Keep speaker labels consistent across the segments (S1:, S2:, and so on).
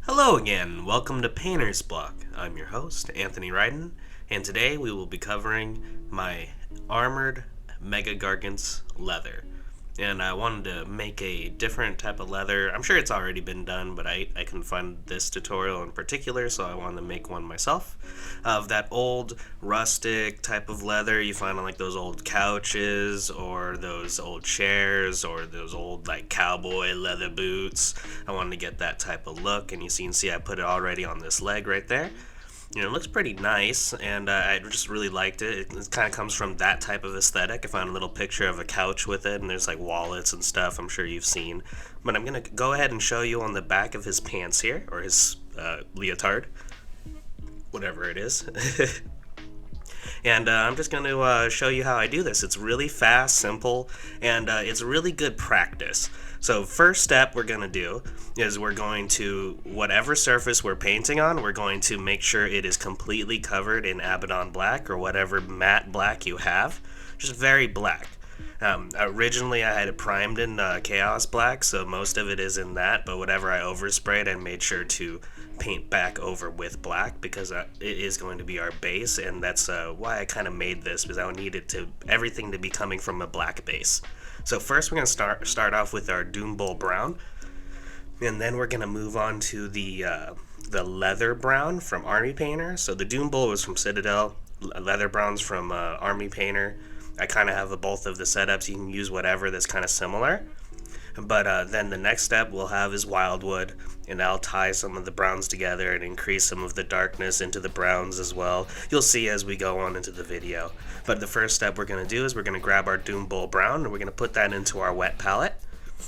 S1: Hello again, welcome to PaintersBlock. I'm your host, Anthony Ryden, and today we will be covering my Armored Mega Gargant's leather. And I wanted to make a different type of leather. I'm sure it's already been done, but I couldn't find this tutorial in particular, so I wanted to make one myself. Of that old rustic type of leather you find on like those old couches or those old chairs or those old like cowboy leather boots. I wanted to get that type of look, and you can see I put it already on this leg right there. It looks pretty nice, and I just really liked it. It kind of comes from that type of aesthetic. I found a little picture of a couch with it, and there's like wallets and stuff I'm sure you've seen. But I'm going to go ahead and show you on the back of his pants here, or his leotard, whatever it is. And I'm just going to show you how I do this. It's really fast, simple, and it's really good practice. So first step we're going to do is we're going to, whatever surface we're painting on, we're going to make sure it is completely covered in Abaddon black or whatever matte black you have, just very black. Originally I had it primed in Chaos Black, so most of it is in that, but whatever I oversprayed I made sure to paint back over with black because it is going to be our base, and that's why I kind of made this, because I needed everything to be coming from a black base. So first we're going to start off with our Doom Bull Brown, and then we're going to move on to the Leather Brown from Army Painter. So the Doom Bull was from Citadel, Leather Brown's from Army Painter. I kind of have both of the setups. You can use whatever that's kind of similar. But then the next step we'll have is Wildwood, and I'll tie some of the browns together and increase some of the darkness into the browns as well. You'll see as we go on into the video. But the first step we're going to do is we're going to grab our Doom Bull Brown, and we're going to put that into our wet palette.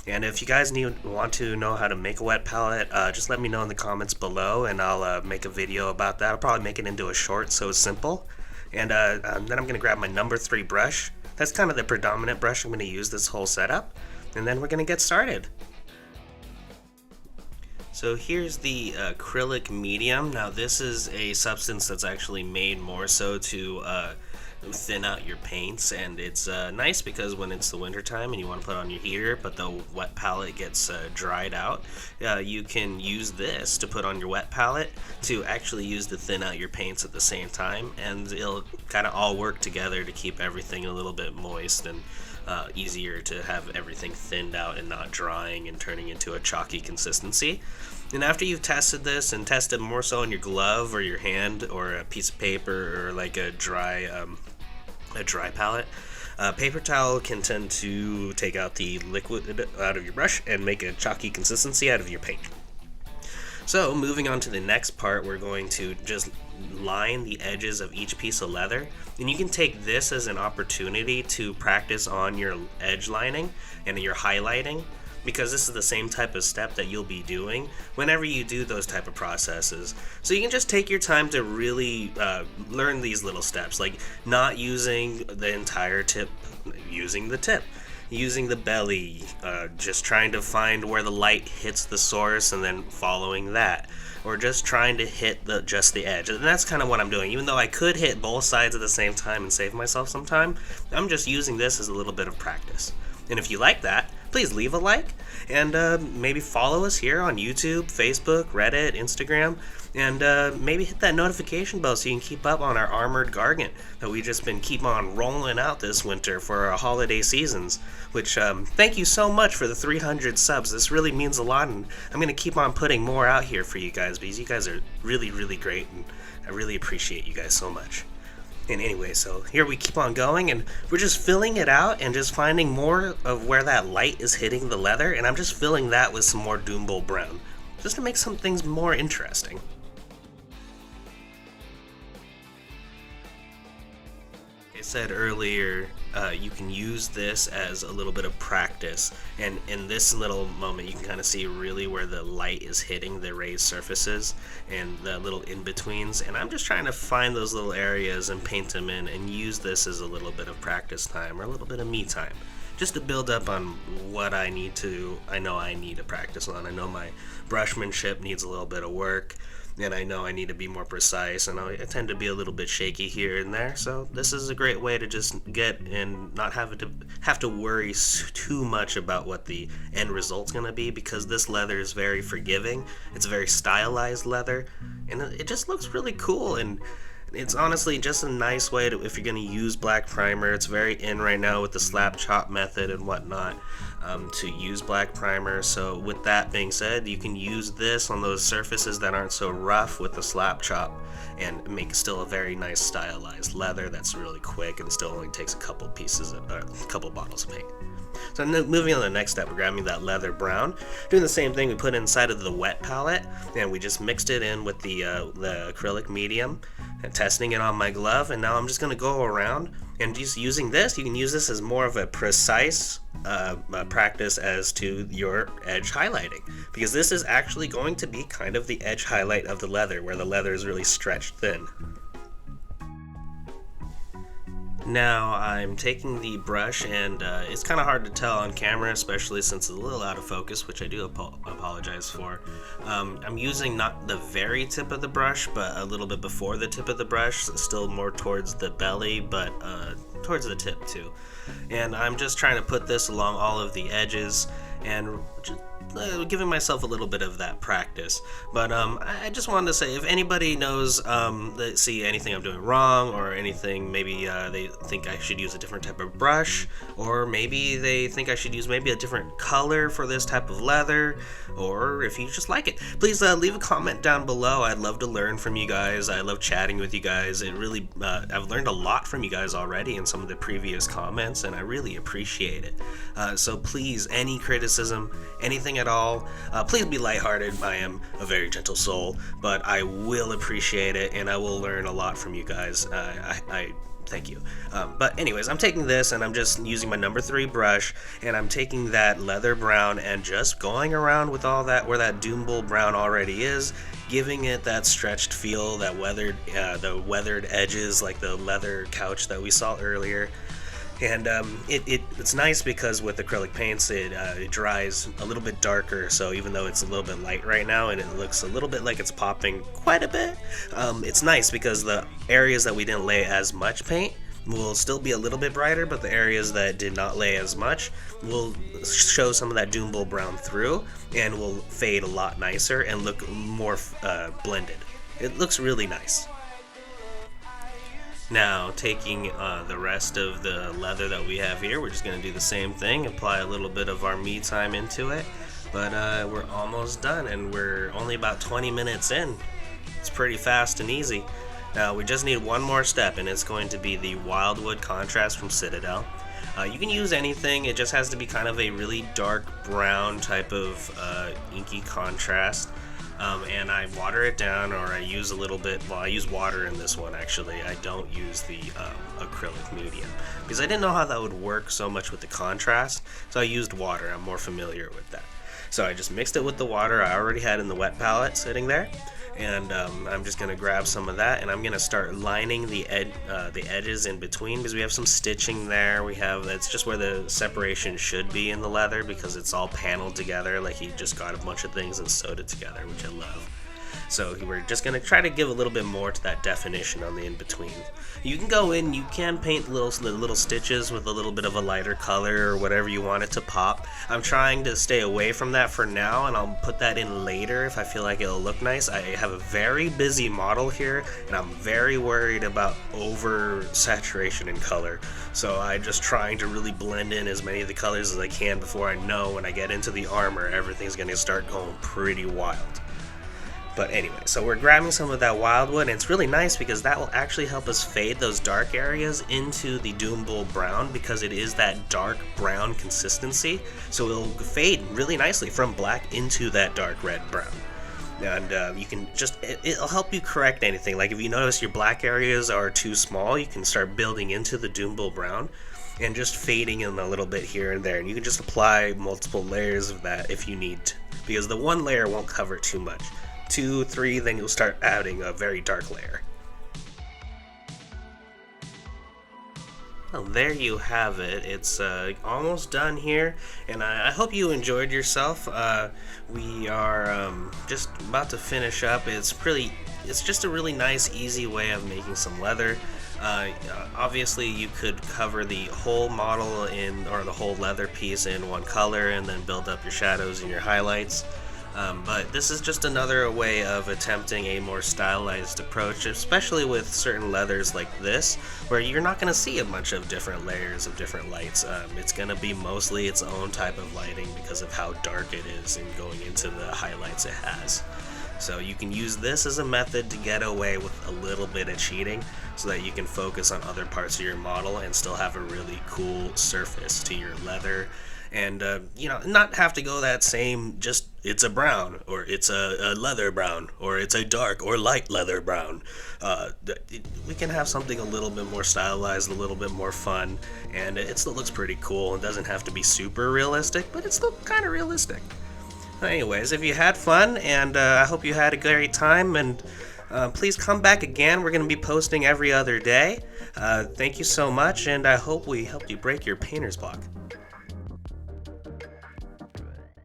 S1: And if you guys want to know how to make a wet palette, just let me know in the comments below, and I'll make a video about that. I'll probably make it into a short, so it's simple. And then I'm going to grab my number 3 brush. That's kind of the predominant brush I'm going to use this whole setup. And then we're going to get started. So here's the acrylic medium. Now this is a substance that's actually made more so to thin out your paints, and it's nice because when it's the winter time and you want to put on your heater but the wet palette gets dried out, you can use this to put on your wet palette to actually use to thin out your paints at the same time, and it'll kind of all work together to keep everything a little bit moist and easier to have everything thinned out and not drying and turning into a chalky consistency. And after you've tested this and tested more so on your glove or your hand or a piece of paper or like a dry palette, paper towel can tend to take out the liquid out of your brush and make a chalky consistency out of your paint. So moving on to the next part, we're going to just line the edges of each piece of leather, and you can take this as an opportunity to practice on your edge lining and your highlighting, because this is the same type of step that you'll be doing whenever you do those type of processes. So you can just take your time to really learn these little steps, like not using the entire tip, using the tip, using the belly, just trying to find where the light hits the source and then following that, or just trying to hit just the edge. And that's kind of what I'm doing. Even though I could hit both sides at the same time and save myself some time, I'm just using this as a little bit of practice. And if you like that, please leave a like, and maybe follow us here on YouTube, Facebook, Reddit, Instagram, and maybe hit that notification bell so you can keep up on our Armored Gargant that we just been keep on rolling out this winter for our holiday seasons, which thank you so much for the 300 subs. This really means a lot, and I'm going to keep on putting more out here for you guys because you guys are really, really great, and I really appreciate you guys so much. And anyway, so here we keep on going, and we're just filling it out and just finding more of where that light is hitting the leather, and I'm just filling that with some more Doom Bull Brown, just to make some things more interesting. I said earlier, you can use this as a little bit of practice, and in this little moment you can kind of see really where the light is hitting the raised surfaces and the little in-betweens, and I'm just trying to find those little areas and paint them in and use this as a little bit of practice time or a little bit of me time. just to build up on what I need to practice on. I know my brushmanship needs a little bit of work, and I know I need to be more precise, and I tend to be a little bit shaky here and there, so this is a great way to just get and not have to worry too much about what the end result's going to be, because this leather is very forgiving. It's a very stylized leather, and it just looks really cool, and it's honestly just a nice way to, if you're going to use black primer. It's very in right now with the slap chop method and whatnot, to use black primer. So with that being said, you can use this on those surfaces that aren't so rough with the slap chop and make still a very nice stylized leather that's really quick and still only takes a couple bottles of paint. So moving on to the next step, we're grabbing that leather brown, doing the same thing we put inside of the wet palette, and we just mixed it in with the acrylic medium and testing it on my glove. And now I'm just going to go around and just using this. You can use this as more of a precise practice as to your edge highlighting, because this is actually going to be kind of the edge highlight of the leather, where the leather is really stretched thin. Now I'm taking the brush, and it's kind of hard to tell on camera, especially since it's a little out of focus, which I do apologize for. I'm using not the very tip of the brush, but a little bit before the tip of the brush, still more towards the belly, but towards the tip too. And I'm just trying to put this along all of the edges and just giving myself a little bit of that practice. But I just wanted to say, if anybody knows see anything I'm doing wrong, or anything, maybe they think I should use a different type of brush, or maybe they think I should use maybe a different color for this type of leather, or if you just like it, please leave a comment down below. I'd love to learn from you guys. I love chatting with you guys. It really I've learned a lot from you guys already in some of the previous comments, and I really appreciate it. So please, any criticism, anything at all, please be lighthearted. I am a very gentle soul, but I will appreciate it, and I will learn a lot from you guys. I thank you. But anyways, I'm taking this, and I'm just using my number 3 brush, and I'm taking that leather brown and just going around with all that where that Doom Bull brown already is, giving it that stretched feel, that the weathered edges, like the leather couch that we saw earlier. And it's nice because with acrylic paints, it dries a little bit darker, so even though it's a little bit light right now and it looks a little bit like it's popping quite a bit, it's nice because the areas that we didn't lay as much paint will still be a little bit brighter, but the areas that did not lay as much will show some of that Doom Bull brown through and will fade a lot nicer and look more blended. It looks really nice. Now, taking the rest of the leather that we have here, we're just going to do the same thing, apply a little bit of our me time into it, but we're almost done, and we're only about 20 minutes in. It's pretty fast and easy. Now, we just need one more step, and it's going to be the Wildwood contrast from Citadel. You can use anything, it just has to be kind of a really dark brown type of inky contrast. And I water it down, or I use a little bit, well, I use water in this one actually. I don't use the acrylic medium because I didn't know how that would work so much with the contrast, so I used water. I'm more familiar with that. So I just mixed it with the water I already had in the wet palette sitting there, and I'm just going to grab some of that, and I'm going to start lining the edges in between, because we have some stitching there. That's just where the separation should be in the leather, because it's all paneled together, like he just got a bunch of things and sewed it together, which I love. So we're just going to try to give a little bit more to that definition on the in-between. You can go in, you can paint little stitches with a little bit of a lighter color or whatever you want it to pop. I'm trying to stay away from that for now, and I'll put that in later if I feel like it'll look nice. I have a very busy model here, and I'm very worried about over-saturation in color. So I'm just trying to really blend in as many of the colors as I can before I know when I get into the armor, everything's going to start going pretty wild. But anyway, so we're grabbing some of that Wildwood, and it's really nice because that will actually help us fade those dark areas into the Doom Bull brown, because it is that dark brown consistency. So it'll fade really nicely from black into that dark red brown. And you can just, it'll help you correct anything. Like if you notice your black areas are too small, you can start building into the Doom Bull brown and just fading in a little bit here and there. And you can just apply multiple layers of that if you need to, because the one layer won't cover it too much. 2, 3, then you'll start adding a very dark layer. Well, there you have it. It's almost done here, and I hope you enjoyed yourself. We are just about to finish up. It's just a really nice, easy way of making some leather. Obviously, you could cover the whole model or the whole leather piece in one color, and then build up your shadows and your highlights. But this is just another way of attempting a more stylized approach, especially with certain leathers like this, where you're not going to see a bunch of different layers of different lights. It's going to be mostly its own type of lighting because of how dark it is and going into the highlights it has. So you can use this as a method to get away with a little bit of cheating so that you can focus on other parts of your model and still have a really cool surface to your leather, and not have to go that same just it's a brown, or it's a leather brown, or it's a dark or light leather brown. We can have something a little bit more stylized, a little bit more fun, and it still looks pretty cool. It doesn't have to be super realistic, but it's still kind of realistic. Anyways, if you had fun, and I hope you had a great time, and please come back again. We're going to be posting every other day. Thank you so much, and I hope we helped you break your painter's block.